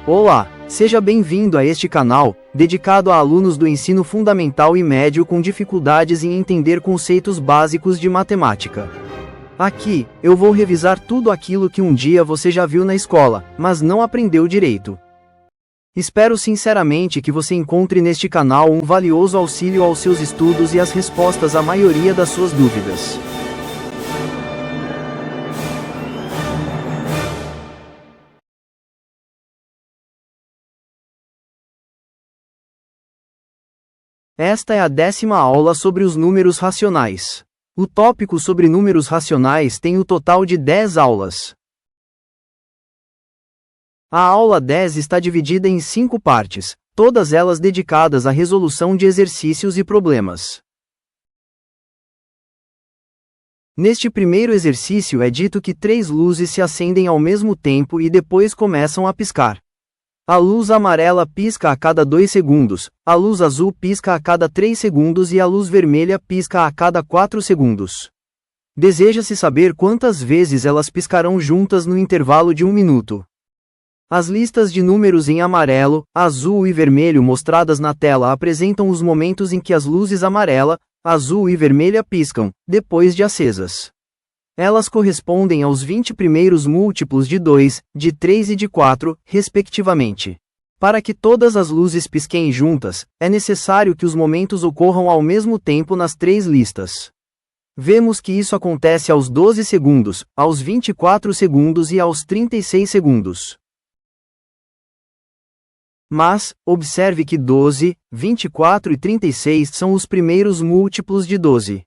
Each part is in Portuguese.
Olá, seja bem-vindo a este canal, dedicado a alunos do ensino fundamental e médio com dificuldades em entender conceitos básicos de matemática. Aqui, eu vou revisar tudo aquilo que um dia você já viu na escola, mas não aprendeu direito. Espero sinceramente que você encontre neste canal um valioso auxílio aos seus estudos e as respostas à maioria das suas dúvidas. Esta é a 10ª aula sobre os números racionais. O tópico sobre números racionais tem o total de 10 aulas. A aula 10 está dividida em 5 partes, todas elas dedicadas à resolução de exercícios e problemas. Neste primeiro exercício é dito que 3 luzes se acendem ao mesmo tempo e depois começam a piscar. A luz amarela pisca a cada 2 segundos, a luz azul pisca a cada 3 segundos e a luz vermelha pisca a cada 4 segundos. Deseja-se saber quantas vezes elas piscarão juntas no intervalo de 1 minuto. As listas de números em amarelo, azul e vermelho mostradas na tela apresentam os momentos em que as luzes amarela, azul e vermelha piscam, depois de acesas. Elas correspondem aos 20 primeiros múltiplos de 2, de 3 e de 4, respectivamente. Para que todas as luzes pisquem juntas, é necessário que os momentos ocorram ao mesmo tempo nas 3 listas. Vemos que isso acontece aos 12 segundos, aos 24 segundos e aos 36 segundos. Mas, observe que 12, 24 e 36 são os primeiros múltiplos de 12.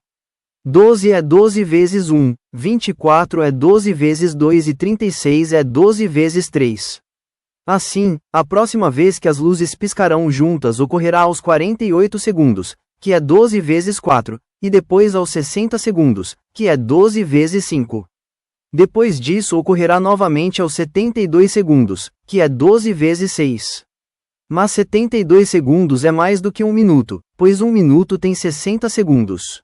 12 é 12 vezes 1, 24 é 12 vezes 2 e 36 é 12 vezes 3. Assim, a próxima vez que as luzes piscarão juntas ocorrerá aos 48 segundos, que é 12 vezes 4, e depois aos 60 segundos, que é 12 vezes 5. Depois disso ocorrerá novamente aos 72 segundos, que é 12 vezes 6. Mas 72 segundos é mais do que 1 minuto, pois 1 minuto tem 60 segundos.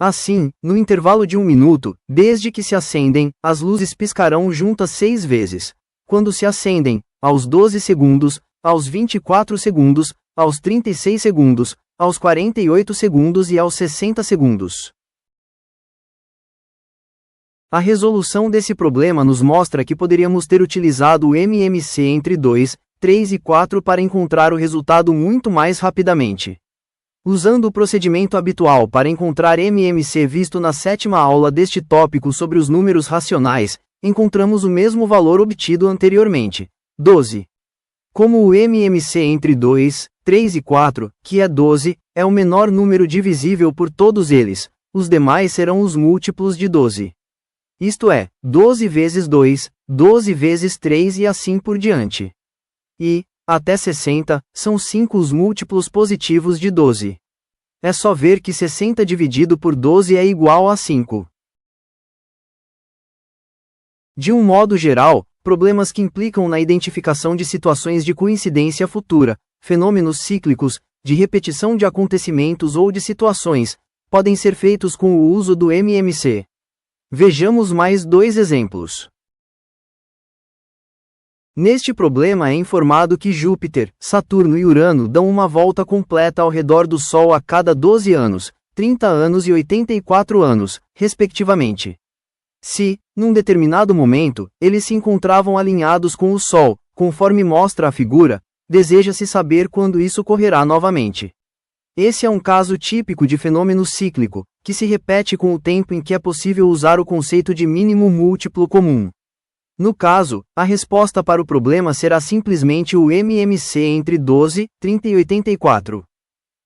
Assim, no intervalo de 1 minuto, desde que se acendem, as luzes piscarão juntas 6 vezes. Quando se acendem, aos 12 segundos, aos 24 segundos, aos 36 segundos, aos 48 segundos e aos 60 segundos. A resolução desse problema nos mostra que poderíamos ter utilizado o MMC entre 2, 3 e 4 para encontrar o resultado muito mais rapidamente. Usando o procedimento habitual para encontrar MMC visto na 7ª aula deste tópico sobre os números racionais, encontramos o mesmo valor obtido anteriormente, 12. Como o MMC entre 2, 3 e 4, que é 12, é o menor número divisível por todos eles, os demais serão os múltiplos de 12. Isto é, 12 vezes 2, 12 vezes 3 e assim por diante. E, até 60, são 5 os múltiplos positivos de 12. É só ver que 60 dividido por 12 é igual a 5. De um modo geral, problemas que implicam na identificação de situações de coincidência futura, fenômenos cíclicos, de repetição de acontecimentos ou de situações, podem ser feitos com o uso do MMC. Vejamos mais 2 exemplos. Neste problema é informado que Júpiter, Saturno e Urano dão uma volta completa ao redor do Sol a cada 12 anos, 30 anos e 84 anos, respectivamente. Se, num determinado momento, eles se encontravam alinhados com o Sol, conforme mostra a figura, deseja-se saber quando isso ocorrerá novamente. Esse é um caso típico de fenômeno cíclico, que se repete com o tempo em que é possível usar o conceito de mínimo múltiplo comum. No caso, a resposta para o problema será simplesmente o MMC entre 12, 30 e 84.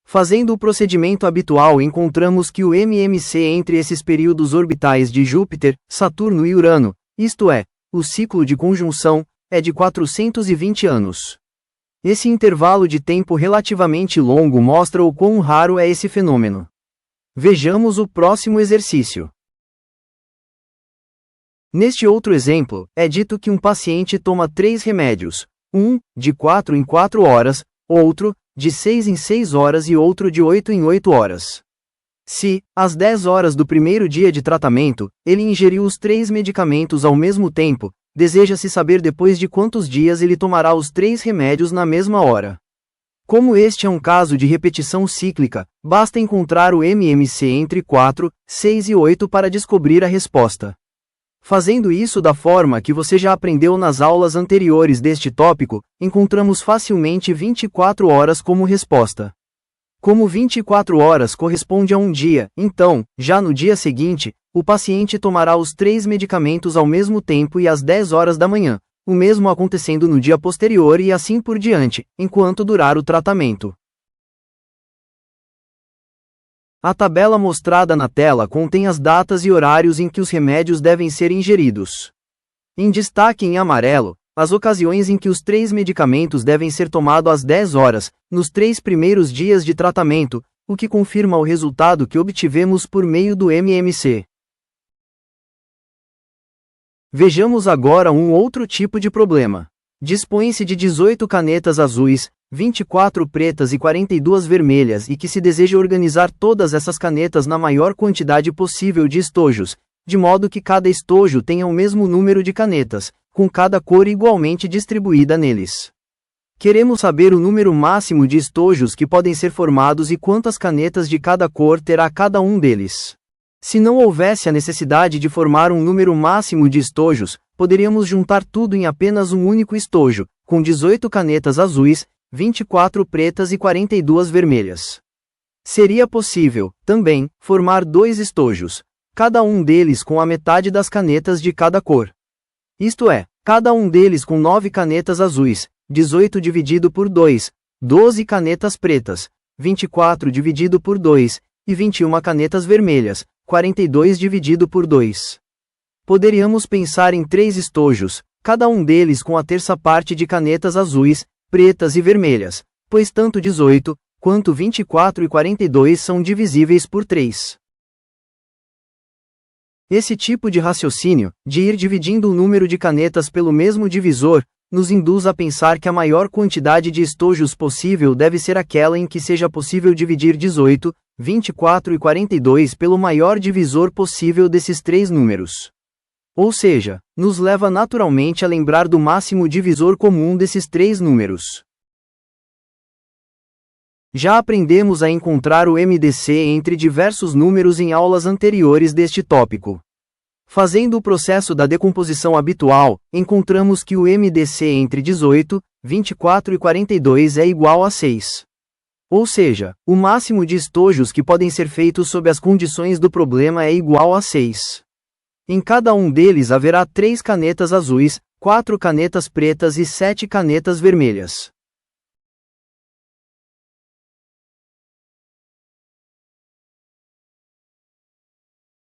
Fazendo o procedimento habitual, encontramos que o MMC entre esses períodos orbitais de Júpiter, Saturno e Urano, isto é, o ciclo de conjunção, é de 420 anos. Esse intervalo de tempo relativamente longo mostra o quão raro é esse fenômeno. Vejamos o próximo exercício. Neste outro exemplo, é dito que um paciente toma 3 remédios, um, de 4 em 4 horas, outro, de 6 em 6 horas e outro de 8 em 8 horas. Se, às 10 horas do primeiro dia de tratamento, ele ingeriu os 3 medicamentos ao mesmo tempo, deseja-se saber depois de quantos dias ele tomará os 3 remédios na mesma hora. Como este é um caso de repetição cíclica, basta encontrar o MMC entre 4, 6 e 8 para descobrir a resposta. Fazendo isso da forma que você já aprendeu nas aulas anteriores deste tópico, encontramos facilmente 24 horas como resposta. Como 24 horas corresponde a um dia, então, já no dia seguinte, o paciente tomará os 3 medicamentos ao mesmo tempo e às 10 horas da manhã, o mesmo acontecendo no dia posterior e assim por diante, enquanto durar o tratamento. A tabela mostrada na tela contém as datas e horários em que os remédios devem ser ingeridos. Em destaque em amarelo, as ocasiões em que os 3 medicamentos devem ser tomados às 10 horas, nos 3 primeiros dias de tratamento, o que confirma o resultado que obtivemos por meio do MMC. Vejamos agora um outro tipo de problema. Dispõe-se de 18 canetas azuis, 24 pretas e 42 vermelhas e que se deseja organizar todas essas canetas na maior quantidade possível de estojos, de modo que cada estojo tenha o mesmo número de canetas, com cada cor igualmente distribuída neles. Queremos saber o número máximo de estojos que podem ser formados e quantas canetas de cada cor terá cada um deles. Se não houvesse a necessidade de formar um número máximo de estojos, poderíamos juntar tudo em apenas um único estojo, com 18 canetas azuis, 24 pretas e 42 vermelhas. Seria possível, também, formar 2 estojos, cada um deles com a metade das canetas de cada cor. Isto é, cada um deles com 9 canetas azuis, 18 dividido por 2, 12 canetas pretas, 24 dividido por 2, e 21 canetas vermelhas, 42 dividido por 2. Poderíamos pensar em 3 estojos, cada um deles com a terça parte de canetas azuis, pretas e vermelhas, pois tanto 18, quanto 24 e 42 são divisíveis por 3. Esse tipo de raciocínio, de ir dividindo o número de canetas pelo mesmo divisor, nos induz a pensar que a maior quantidade de estojos possível deve ser aquela em que seja possível dividir 18, 24 e 42 pelo maior divisor possível desses 3 números. Ou seja, nos leva naturalmente a lembrar do máximo divisor comum desses 3 números. Já aprendemos a encontrar o MDC entre diversos números em aulas anteriores deste tópico. Fazendo o processo da decomposição habitual, encontramos que o MDC entre 18, 24 e 42 é igual a 6. Ou seja, o máximo de estojos que podem ser feitos sob as condições do problema é igual a 6. Em cada um deles haverá 3 canetas azuis, 4 canetas pretas e 7 canetas vermelhas.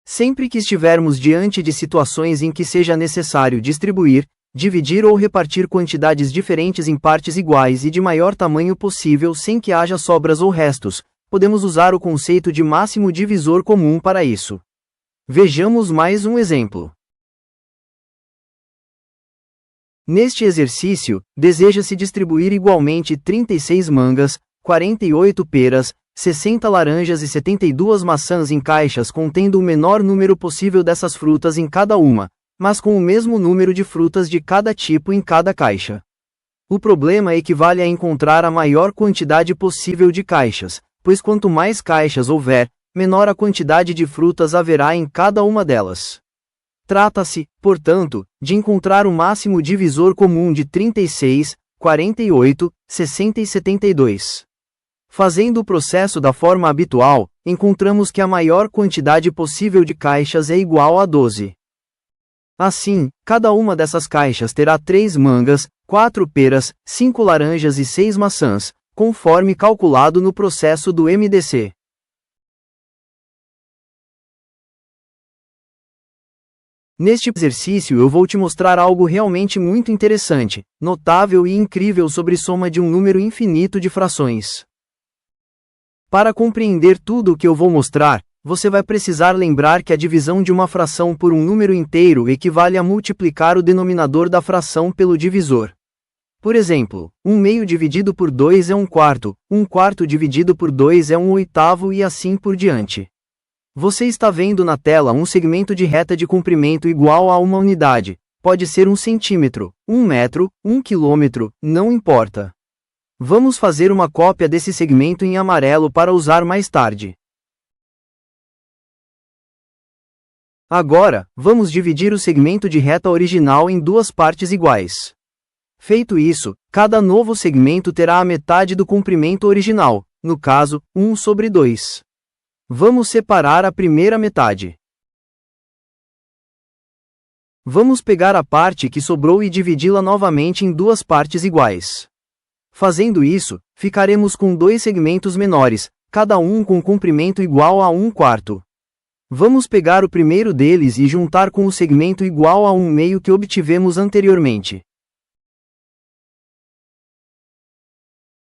Sempre que estivermos diante de situações em que seja necessário distribuir, dividir ou repartir quantidades diferentes em partes iguais e de maior tamanho possível sem que haja sobras ou restos, podemos usar o conceito de máximo divisor comum para isso. Vejamos mais um exemplo. Neste exercício, deseja-se distribuir igualmente 36 mangas, 48 peras, 60 laranjas e 72 maçãs em caixas contendo o menor número possível dessas frutas em cada uma, mas com o mesmo número de frutas de cada tipo em cada caixa. O problema equivale a encontrar a maior quantidade possível de caixas, pois quanto mais caixas houver, menor a quantidade de frutas haverá em cada uma delas. Trata-se, portanto, de encontrar o máximo divisor comum de 36, 48, 60 e 72. Fazendo o processo da forma habitual, encontramos que a maior quantidade possível de caixas é igual a 12. Assim, cada uma dessas caixas terá 3 mangas, 4 peras, 5 laranjas e 6 maçãs, conforme calculado no processo do MDC. Neste exercício eu vou te mostrar algo realmente muito interessante, notável e incrível sobre soma de um número infinito de frações. Para compreender tudo o que eu vou mostrar, você vai precisar lembrar que a divisão de uma fração por um número inteiro equivale a multiplicar o denominador da fração pelo divisor. Por exemplo, 1/2 dividido por 2 é 1/4, 1/4 dividido por 2 é 1/8 e assim por diante. Você está vendo na tela um segmento de reta de comprimento igual a uma unidade. Pode ser 1 centímetro, 1 metro, 1 quilômetro, não importa. Vamos fazer uma cópia desse segmento em amarelo para usar mais tarde. Agora, vamos dividir o segmento de reta original em duas partes iguais. Feito isso, cada novo segmento terá a metade do comprimento original, no caso, 1/2. Vamos separar a primeira metade. Vamos pegar a parte que sobrou e dividi-la novamente em duas partes iguais. Fazendo isso, ficaremos com dois segmentos menores, cada um com comprimento igual a 1/4. Vamos pegar o primeiro deles e juntar com o segmento igual a 1/2 que obtivemos anteriormente.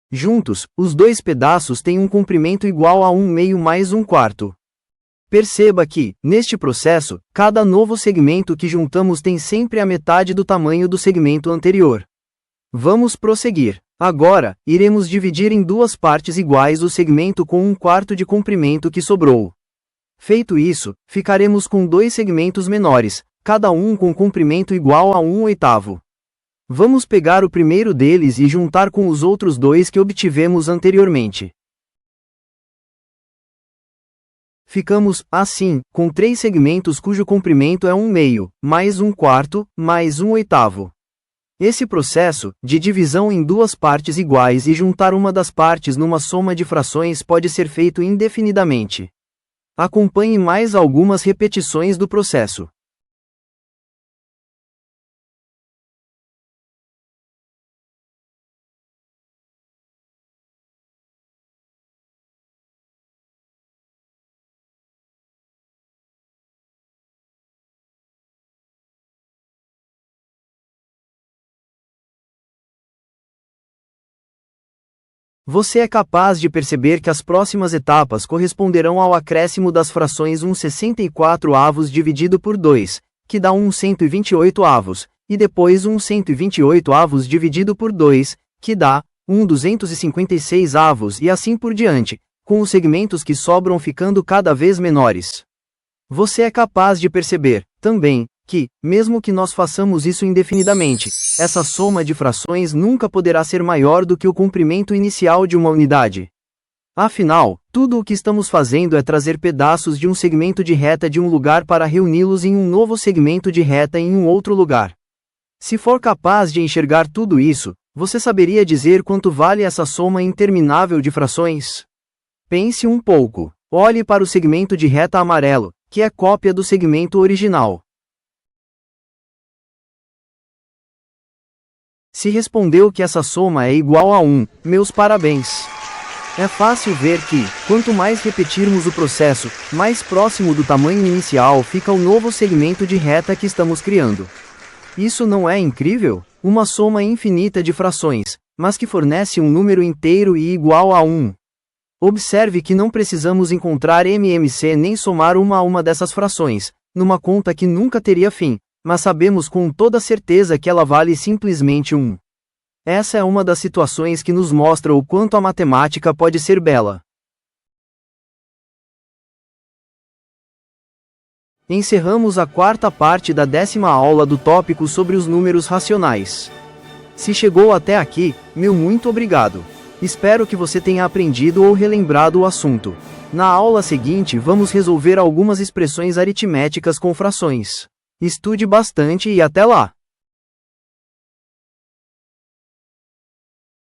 Juntos, os dois pedaços têm um comprimento igual a 1/2 mais 1/4. Perceba que, neste processo, cada novo segmento que juntamos tem sempre a metade do tamanho do segmento anterior. Vamos prosseguir. Agora, iremos dividir em duas partes iguais o segmento com 1/4 de comprimento que sobrou. Feito isso, ficaremos com dois segmentos menores, cada um com comprimento igual a 1/8. Vamos pegar o primeiro deles e juntar com os outros dois que obtivemos anteriormente. Ficamos, assim, com três segmentos cujo comprimento é 1/2, mais 1/4, mais 1/8. Esse processo, de divisão em duas partes iguais e juntar uma das partes numa soma de frações pode ser feito indefinidamente. Acompanhe mais algumas repetições do processo. Você é capaz de perceber que as próximas etapas corresponderão ao acréscimo das frações 1/64 dividido por 2, que dá 1/128, e depois 1/128 dividido por 2, que dá 1/256 e assim por diante, com os segmentos que sobram ficando cada vez menores. Você é capaz de perceber, também, que, mesmo que nós façamos isso indefinidamente, essa soma de frações nunca poderá ser maior do que o comprimento inicial de uma unidade. Afinal, tudo o que estamos fazendo é trazer pedaços de um segmento de reta de um lugar para reuni-los em um novo segmento de reta em um outro lugar. Se for capaz de enxergar tudo isso, você saberia dizer quanto vale essa soma interminável de frações? Pense um pouco. Olhe para o segmento de reta amarelo, que é cópia do segmento original. Se respondeu que essa soma é igual a 1, meus parabéns. É fácil ver que, quanto mais repetirmos o processo, mais próximo do tamanho inicial fica o novo segmento de reta que estamos criando. Isso não é incrível? Uma soma infinita de frações, mas que fornece um número inteiro e igual a 1. Observe que não precisamos encontrar MMC nem somar uma a uma dessas frações, numa conta que nunca teria fim, mas sabemos com toda certeza que ela vale simplesmente 1. Essa é uma das situações que nos mostra o quanto a matemática pode ser bela. Encerramos a quarta parte da 10ª aula do tópico sobre os números racionais. Se chegou até aqui, meu muito obrigado. Espero que você tenha aprendido ou relembrado o assunto. Na aula seguinte vamos resolver algumas expressões aritméticas com frações. Estude bastante e até lá!